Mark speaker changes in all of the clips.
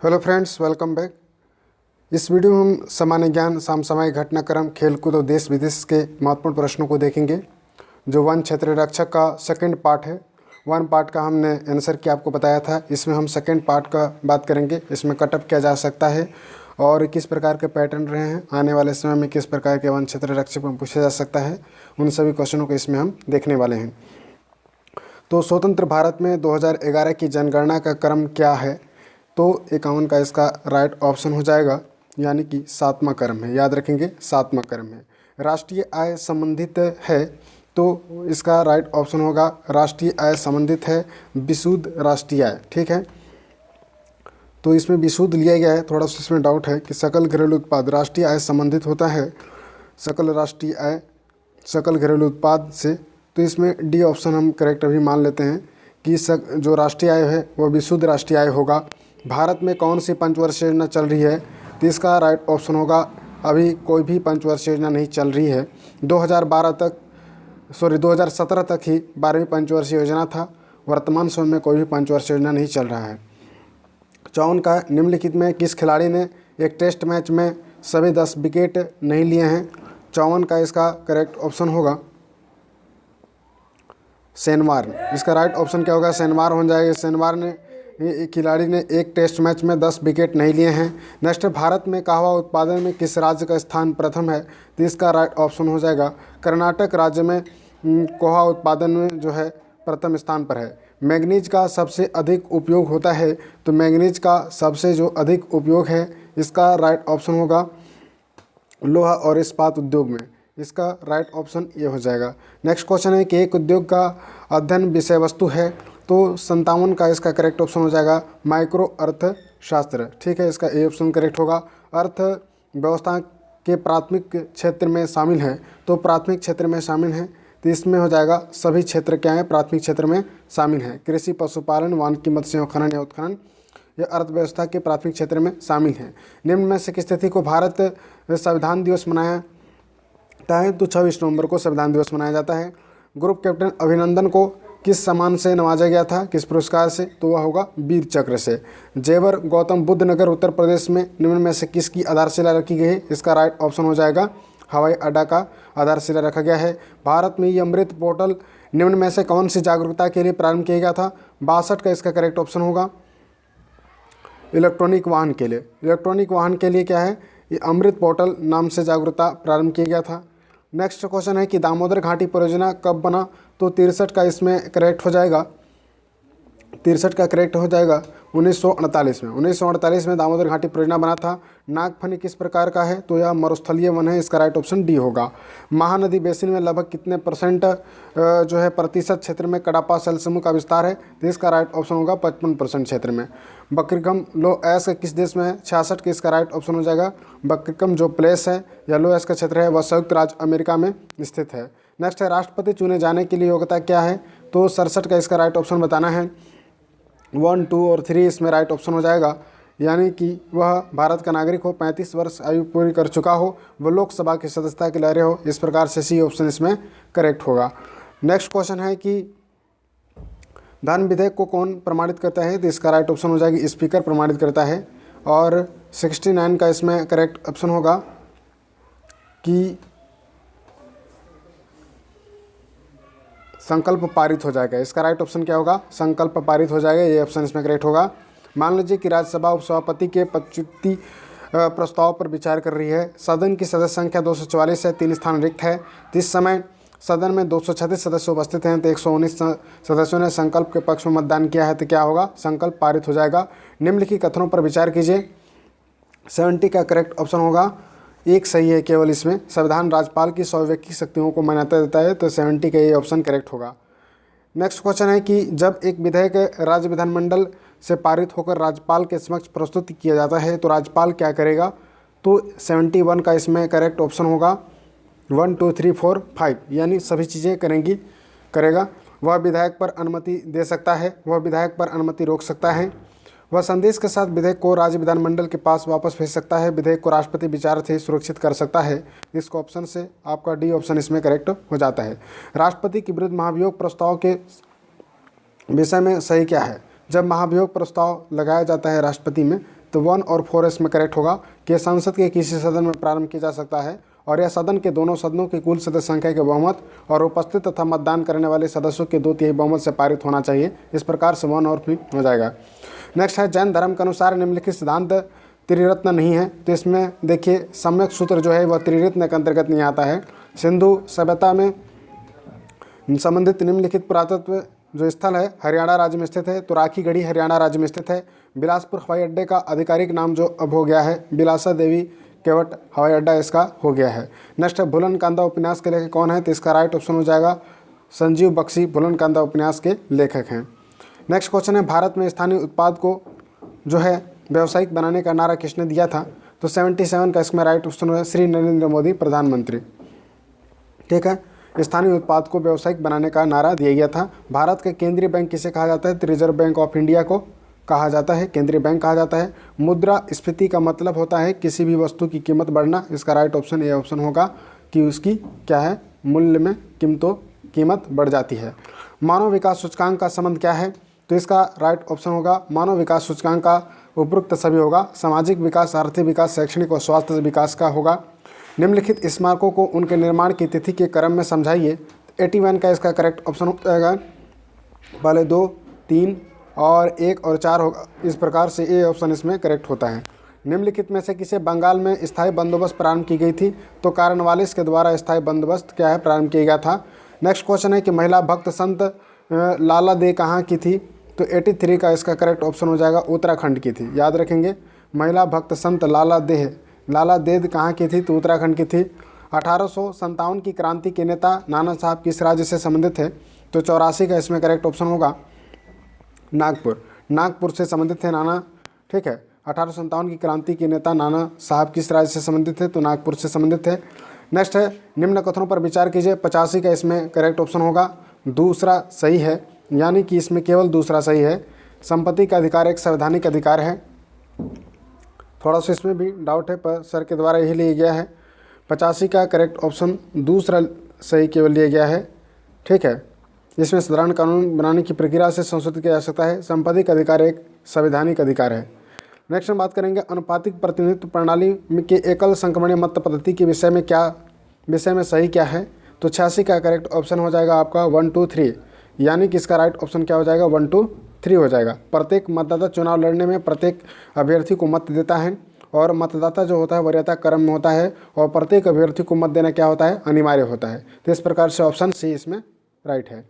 Speaker 1: Hello friends, welcome back. इस video में हम सामान्य ज्ञान, समसामयिक घटनाक्रम, खेलकूद और देश विदेश के महत्वपूर्ण प्रश्नों को देखेंगे। जो वन क्षेत्र रक्षक का सेकंड पार्ट है, वन पार्ट का हमने आंसर किया आपको बताया था। इसमें हम सेकंड पार्ट का बात करेंगे। इसमें कटअप किया जा सकता है और किस प्रकार के पैटर्न रहे हैं, आने वाले समय में किस प्रकार के वन क्षेत्र रक्षक में पूछा जा सकता है, उन सभी क्वेश्चनों को इसमें हम देखने वाले हैं। तो स्वतंत्र भारत में 2011 की जनगणना का क्रम क्या है? तो 51 का इसका राइट ऑप्शन हो जाएगा, यानी कि 7वां क्रम है। याद रखेंगे, 7वां क्रम है। राष्ट्रीय आय संबंधित है, तो इसका राइट ऑप्शन होगा राष्ट्रीय आय संबंधित है विशुद्ध राष्ट्रीय आय। ठीक है, तो इसमें विशुद्ध लिया गया है। थोड़ा सा इसमें डाउट है कि सकल घरेलू उत्पाद राष्ट्रीय आय संबंधित होता है सकल राष्ट्रीय आय, सकल घरेलू उत्पाद से। तो इसमें डी ऑप्शन हम करेक्ट अभी मान लेते हैं कि जो राष्ट्रीय आय है वह विशुद्ध राष्ट्रीय आय होगा। भारत में कौन सी पंचवर्षीय योजना चल रही है? तो इसका राइट ऑप्शन होगा अभी कोई भी पंचवर्षीय योजना नहीं चल रही है। 2017 तक ही 12वीं पंचवर्षीय योजना था। वर्तमान समय में कोई भी पंचवर्षीय योजना नहीं चल रहा है। 54 का निम्नलिखित में किस खिलाड़ी ने एक टेस्ट मैच में सभी 10 विकेट नहीं लिए हैं? 54 का इसका करेक्ट ऑप्शन होगा सेनवार। इसका राइट ऑप्शन क्या होगा? सेनवार हो जाएगा। सेनवार ने खिलाड़ी ने एक टेस्ट मैच में 10 विकेट नहीं लिए हैं। नेक्स्ट, भारत में कहवा उत्पादन में किस राज्य का स्थान प्रथम है? तो इसका राइट ऑप्शन हो जाएगा कर्नाटक राज्य में कहवा उत्पादन में जो है प्रथम स्थान पर है। मैंगनीज का सबसे अधिक उपयोग होता है, तो मैंगनीज का सबसे जो अधिक उपयोग है, इसका राइट ऑप्शन होगा लोहा और इस्पात उद्योग में। इसका राइट ऑप्शन ये हो जाएगा। नेक्स्ट क्वेश्चन है कि एक उद्योग का अध्ययन विषय वस्तु है, तो 57 का इसका करेक्ट ऑप्शन हो जाएगा माइक्रो अर्थशास्त्र। ठीक है, इसका ए ऑप्शन करेक्ट होगा। अर्थव्यवस्था के प्राथमिक क्षेत्र में शामिल है, तो प्राथमिक क्षेत्र में शामिल है, तो इसमें हो जाएगा सभी क्षेत्र क्या है प्राथमिक क्षेत्र में शामिल है। कृषि, पशुपालन, वानिकी, मत्स्य खनन या उत्खनन, यह अर्थव्यवस्था के प्राथमिक क्षेत्र में शामिल है। निम्न में से किस तिथि को भारत संविधान दिवस मनाया है? तो 26 नवंबर को संविधान दिवस मनाया जाता है। ग्रुप कैप्टन अभिनंदन को किस सम्मान से नवाजा गया था, किस पुरस्कार से? तो वह होगा वीर चक्र से। जेवर गौतम बुद्ध नगर उत्तर प्रदेश में निम्न में से किसकी आधारशिला रखी गई है? इसका राइट ऑप्शन हो जाएगा हवाई अड्डा का आधारशिला रखा गया है। भारत में ये अमृत पोर्टल निम्न में से कौन सी जागरूकता के लिए प्रारंभ किया गया था? 62 का इसका करेक्ट ऑप्शन होगा इलेक्ट्रॉनिक वाहन के लिए। इलेक्ट्रॉनिक वाहन के लिए क्या है? ये अमृत पोर्टल नाम से जागरूकता प्रारंभ किया गया था। नेक्स्ट क्वेश्चन है कि दामोदर घाटी परियोजना कब बना? तो 63 का इसमें करेक्ट हो जाएगा। 63 का करेक्ट हो जाएगा 1948 में। 1948 में दामोदर घाटी परियोजना बना था। नागफनी किस प्रकार का है? तो यह मरुस्थलीय वन है। इसका राइट ऑप्शन डी होगा। महानदी बेसिन में लगभग कितने परसेंट जो है प्रतिशत क्षेत्र में कडापा सेल समूह का विस्तार है? तो इसका राइट ऑप्शन होगा 55% क्षेत्र में। बकरिकम लो एस किस देश में है? 66 के इसका राइट ऑप्शन हो जाएगा बकरिकम जो प्लेस है या लो एस का क्षेत्र है वह संयुक्त राज्य अमेरिका में स्थित है। नेक्स्ट है राष्ट्रपति चुने जाने के लिए योग्यता क्या है? तो 67 का इसका राइट ऑप्शन बताना है। 1, 2 और 3 इसमें राइट ऑप्शन हो जाएगा, यानी कि वह भारत का नागरिक हो, 35 वर्ष आयु पूरी कर चुका हो, वह लोकसभा की सदस्यता के लिए हो। इस प्रकार से सी ऑप्शन इसमें करेक्ट होगा। नेक्स्ट क्वेश्चन है कि धन विधेयक को कौन प्रमाणित करता है? तो इसका राइट ऑप्शन हो जाएगी स्पीकर प्रमाणित करता है। और 69 का इसमें करेक्ट ऑप्शन होगा कि संकल्प पारित हो जाएगा। इसका राइट ऑप्शन क्या होगा? संकल्प पारित हो जाएगा, ये ऑप्शन इसमें करेक्ट होगा। मान लीजिए कि राज्यसभा उपसभापति के पदच्युति प्रस्ताव पर विचार कर रही है। सदन की सदस्य संख्या 244 है, 3 स्थान रिक्त है। इस समय सदन में 236 सदस्य उपस्थित हैं, तो 119 सदस्यों ने संकल्प के पक्ष में मतदान किया है, तो क्या होगा? संकल्प पारित हो जाएगा। निम्नलिखित कथनों पर विचार कीजिए। 70 का करेक्ट ऑप्शन होगा एक सही है केवल। इसमें संविधान राज्यपाल की स्वैच्छिक शक्तियों को मान्यता देता है, तो 70 का ये ऑप्शन करेक्ट होगा। नेक्स्ट क्वेश्चन है कि जब एक विधेयक राज्य विधानमंडल से पारित होकर राज्यपाल के समक्ष प्रस्तुत किया जाता है, तो राज्यपाल क्या करेगा? तो 71 का इसमें करेक्ट ऑप्शन होगा 1, 2, 3, 4, 5, यानी सभी चीज़ें करेगा। वह विधायक पर अनुमति दे सकता है, वह विधायक पर अनुमति रोक सकता है, वह संदेश के साथ विधेयक को राज्य विधानमंडल के पास वापस भेज सकता है, विधेयक को राष्ट्रपति विचार से सुरक्षित कर सकता है। इस ऑप्शन से आपका डी ऑप्शन इसमें करेक्ट हो जाता है। राष्ट्रपति के विरुद्ध महाभियोग प्रस्ताव के विषय में सही क्या है? जब महाभियोग प्रस्ताव लगाया जाता है राष्ट्रपति में, तो 1 और 4 इसमें करेक्ट होगा कि संसद के किसी सदन में प्रारंभ किया जा सकता है और यह सदन के दोनों सदनों की कुल सदस्य संख्या के बहुमत और उपस्थित तथा मतदान करने वाले सदस्यों के 2/3 बहुमत से पारित होना चाहिए। इस प्रकार से 1 और 3 हो जाएगा। नेक्स्ट है जैन धर्म के अनुसार निम्नलिखित सिद्धांत त्रिरत्न नहीं है, तो इसमें देखिए सम्यक सूत्र जो है वह त्रिरत्न के अंतर्गत नहीं आता है। सिंधु सभ्यता में संबंधित निम्नलिखित पुरातत्व जो स्थल है हरियाणा राज्य में स्थित है, तो राखी गढ़ी हरियाणा राज्य में स्थित है। बिलासपुर हवाई अड्डे का आधिकारिक नाम जो अब हो गया है बिलासा देवी केवट हवाई अड्डा इसका हो गया है। नेक्स्ट है भूलन कांदा उपन्यास के लेखक कौन है, तो इसका राइट ऑप्शन हो जाएगा संजीव बख्शी भूलन कांदा उपन्यास के लेखक हैं। नेक्स्ट क्वेश्चन है भारत में स्थानीय उत्पाद को जो है व्यावसायिक बनाने का नारा किसने दिया था, तो 77 का इसमें राइट ऑप्शन है श्री नरेंद्र मोदी प्रधानमंत्री। ठीक है, स्थानीय उत्पाद को व्यावसायिक बनाने का नारा दिया गया था। भारत का केंद्रीय बैंक किसे कहा जाता है, तो रिजर्व बैंक ऑफ इंडिया को कहा जाता है, केंद्रीय बैंक कहा जाता है। मुद्रा स्फीति का मतलब होता है किसी भी वस्तु की कीमत बढ़ना। इसका राइट ऑप्शन ए ऑप्शन होगा कि उसकी क्या है मूल्य में कीमत बढ़ जाती है। मानव विकास सूचकांक का संबंध क्या है, तो इसका राइट ऑप्शन होगा मानव विकास सूचकांक का उपरोक्त सभी होगा। सामाजिक विकास, आर्थिक विकास, शैक्षणिक और स्वास्थ्य विकास का होगा। निम्नलिखित स्मारकों को उनके निर्माण की तिथि के क्रम में समझाइए। 81 का इसका करेक्ट ऑप्शन हो जाएगा। पहले 2, 3 और 1 और 4 होगा। इस प्रकार से ए ऑप्शन इसमें करेक्ट होता है। निम्नलिखित में से किसे बंगाल में स्थायी बंदोबस्त प्रारंभ की गई थी, तो कॉर्नवालिस के द्वारा स्थायी बंदोबस्त क्या है प्रारंभ किया गया था। नेक्स्ट क्वेश्चन है कि महिला भक्त संत लाला दे कहाँ की थी, तो 83 का इसका करेक्ट ऑप्शन हो जाएगा उत्तराखंड की थी। याद रखेंगे महिला भक्त संत लाला देद कहाँ की थी, तो उत्तराखंड की थी। 1857 की क्रांति के नेता नाना साहब किस राज्य से संबंधित है, तो 84 का इसमें करेक्ट ऑप्शन होगा नागपुर से संबंधित है नाना। ठीक है, 1857 की क्रांति के नेता नाना साहब किस राज्य से संबंधित है, तो नागपुर से संबंधित है। नेक्स्ट है निम्न कथनों पर विचार कीजिए। 85 का इसमें करेक्ट ऑप्शन होगा दूसरा सही है, यानी कि इसमें केवल दूसरा सही है। संपत्ति का अधिकार एक संवैधानिक अधिकार है। थोड़ा सा इसमें भी डाउट है पर सर के द्वारा यही लिया गया है। 85 का करेक्ट ऑप्शन दूसरा सही केवल लिया गया है। ठीक है, इसमें साधारण कानून बनाने की प्रक्रिया से संशोधित किया जा सकता है। संपत्ति का अधिकार एक संवैधानिक अधिकार है। नेक्स्ट हम बात करेंगे अनुपातिक प्रतिनिधित्व प्रणाली के एकल संक्रमणीय मत पद्धति के विषय में सही क्या है, तो 86 का करेक्ट ऑप्शन हो जाएगा आपका 1, 2, 3, यानी कि इसका राइट ऑप्शन क्या हो जाएगा 1, 2, 3 हो जाएगा। प्रत्येक मतदाता चुनाव लड़ने में प्रत्येक अभ्यर्थी को मत देता है और मतदाता जो होता है वरीयता क्रम में होता है और प्रत्येक अभ्यर्थी को मत देना क्या होता है अनिवार्य होता है। तो इस प्रकार से ऑप्शन सी इसमें राइट है।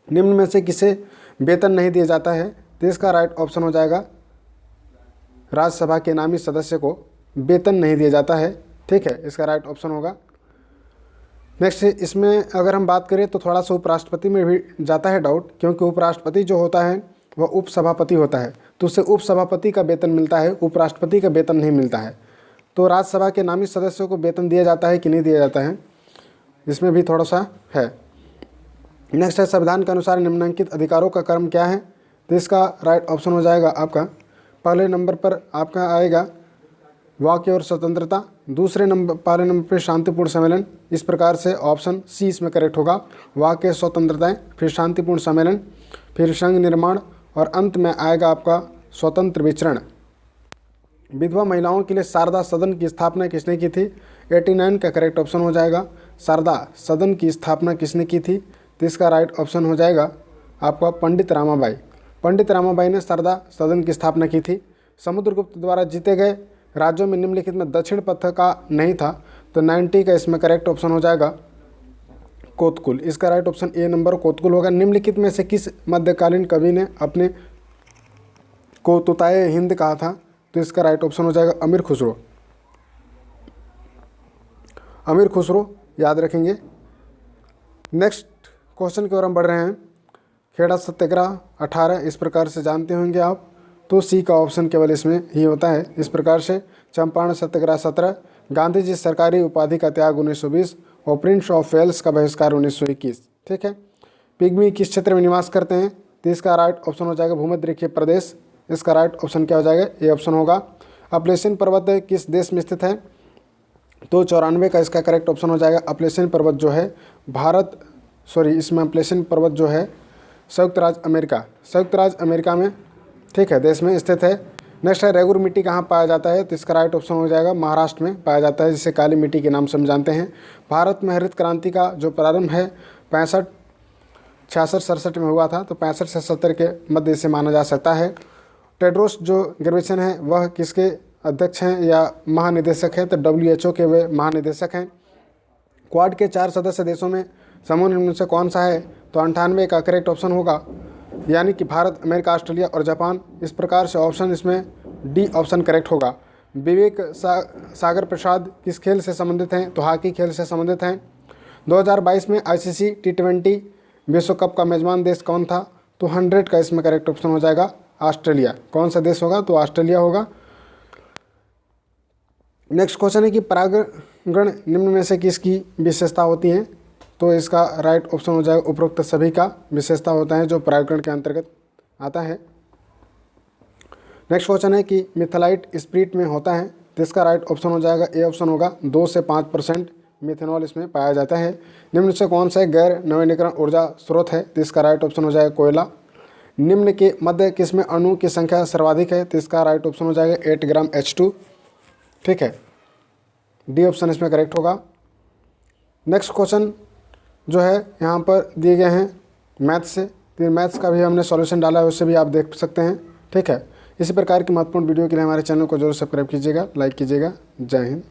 Speaker 1: निम्न में से किसे वेतन नहीं दिया जाता है, तो इसका राइट ऑप्शन हो जाएगा राज्यसभा के नामी सदस्य को वेतन नहीं दिया जाता है। ठीक है, इसका राइट ऑप्शन होगा। नेक्स्ट इसमें अगर हम बात करें तो थोड़ा सा उपराष्ट्रपति में भी जाता है डाउट, क्योंकि उपराष्ट्रपति जो होता है वह उपसभापति होता है, तो उससे उपसभापति का वेतन मिलता है, उपराष्ट्रपति का वेतन नहीं मिलता है। तो राज्यसभा के नामी सदस्यों को वेतन दिया जाता है कि नहीं दिया जाता है, इसमें भी थोड़ा सा है। नेक्स्ट है संविधान के अनुसार निम्नलिखित अधिकारों का क्रम क्या है, तो इसका राइट ऑप्शन हो जाएगा आपका पहले नंबर पर आपका आएगा वाक्य और स्वतंत्रता, पहले नंबर पर शांतिपूर्ण सम्मेलन। इस प्रकार से ऑप्शन सी इसमें करेक्ट होगा, वाक्य स्वतंत्रताएं, फिर शांतिपूर्ण सम्मेलन, फिर संघ निर्माण और अंत में आएगा आपका स्वतंत्र विचरण। विधवा महिलाओं के लिए शारदा सदन की स्थापना किसने की थी, 89 का करेक्ट ऑप्शन हो जाएगा शारदा सदन की स्थापना किसने की थी, तो इसका राइट ऑप्शन हो जाएगा आपका पंडित रामाबाई। पंडित रामाबाई ने शारदा सदन की स्थापना की थी। समुद्रगुप्त द्वारा जीते गए राज्यों में निम्नलिखित में दक्षिण पथ का नहीं था, तो 90 का इसमें करेक्ट ऑप्शन हो जाएगा कोतकुल। इसका राइट ऑप्शन ए नंबर कोतकुल होगा। निम्नलिखित में से किस मध्यकालीन कवि ने अपने को तुताए हिंद कहा था, तो इसका राइट ऑप्शन हो जाएगा अमीर खुसरो। अमीर खुसरो याद रखेंगे। नेक्स्ट क्वेश्चन की ओर हम बढ़ रहे हैं। खेड़ा सत्याग्रह 18 इस प्रकार से जानते होंगे आप, तो सी का ऑप्शन केवल इसमें ही होता है। इस प्रकार से चंपारण सत्याग्रह 17, गांधी जी सरकारी उपाधि का त्याग 1920 और प्रिंस ऑफ वेल्स का बहिष्कार 1921। ठीक है, पिग्मी किस क्षेत्र में निवास करते हैं, तो इसका राइट ऑप्शन हो जाएगा भूमध्य रेखीय प्रदेश। इसका राइट ऑप्शन क्या हो जाएगा, ये ऑप्शन होगा। अपलेशियन पर्वत किस देश में स्थित है, तो 94 का इसका करेक्ट ऑप्शन हो जाएगा। अपलेशियन पर्वत जो है इसमें अपलेशियन पर्वत जो है संयुक्त राज्य अमेरिका में, ठीक है, देश में स्थित है। नेक्स्ट है रेगुर मिट्टी कहाँ पाया जाता है, तो इसका राइट ऑप्शन हो जाएगा महाराष्ट्र में पाया जाता है, जिसे काली मिट्टी के नाम से हम जानते हैं। भारत में हरित क्रांति का जो प्रारंभ है 65, 66, 67 में हुआ था, तो 65 से 70 के मध्य से माना जा सकता है। टेड्रोस जो गिब्रेयेसस हैं वह किसके अध्यक्ष हैं या महानिदेशक हैं, तो WHO के वे महानिदेशक हैं। क्वाड के 4 सदस्य देशों में समूह निम्न से कौन सा है, तो 98 का करेक्ट ऑप्शन होगा, यानी कि भारत, अमेरिका, ऑस्ट्रेलिया और जापान। इस प्रकार से ऑप्शन इसमें डी ऑप्शन करेक्ट होगा। विवेक सागर प्रसाद किस खेल से संबंधित हैं, तो हॉकी खेल से संबंधित हैं। 2022 में ICC T20 विश्व कप का मेजबान देश कौन था, तो 100 का इसमें करेक्ट ऑप्शन हो जाएगा ऑस्ट्रेलिया। कौन सा देश होगा, तो ऑस्ट्रेलिया होगा। नेक्स्ट क्वेश्चन है कि परागण निम्न में से किसकी विशेषता होती हैं, तो इसका राइट ऑप्शन हो जाएगा उपरोक्त सभी का विशेषता होता है जो परागण के अंतर्गत आता है। नेक्स्ट क्वेश्चन है कि मिथाइलाइट स्प्रिट में होता है, तो इसका राइट ऑप्शन हो जाएगा ए ऑप्शन होगा। 2 से 5% मिथेनॉल इसमें पाया जाता है। निम्न से कौन सा गैर नवीनीकरण ऊर्जा स्रोत है, तो इसका राइट ऑप्शन हो जाएगा कोयला। निम्न के मध्य किसमें अणु की संख्या सर्वाधिक है, तो इसका राइट ऑप्शन हो जाएगा 8 ग्राम H2। ठीक है, डी ऑप्शन इसमें करेक्ट होगा। नेक्स्ट क्वेश्चन जो है यहाँ पर दिए गए हैं मैथ्स से, तो मैथ्स का भी हमने सॉल्यूशन डाला है, उससे भी आप देख सकते हैं। ठीक है, इसी प्रकार की महत्वपूर्ण वीडियो के लिए हमारे चैनल को जरूर सब्सक्राइब कीजिएगा, लाइक कीजिएगा। जय हिंद।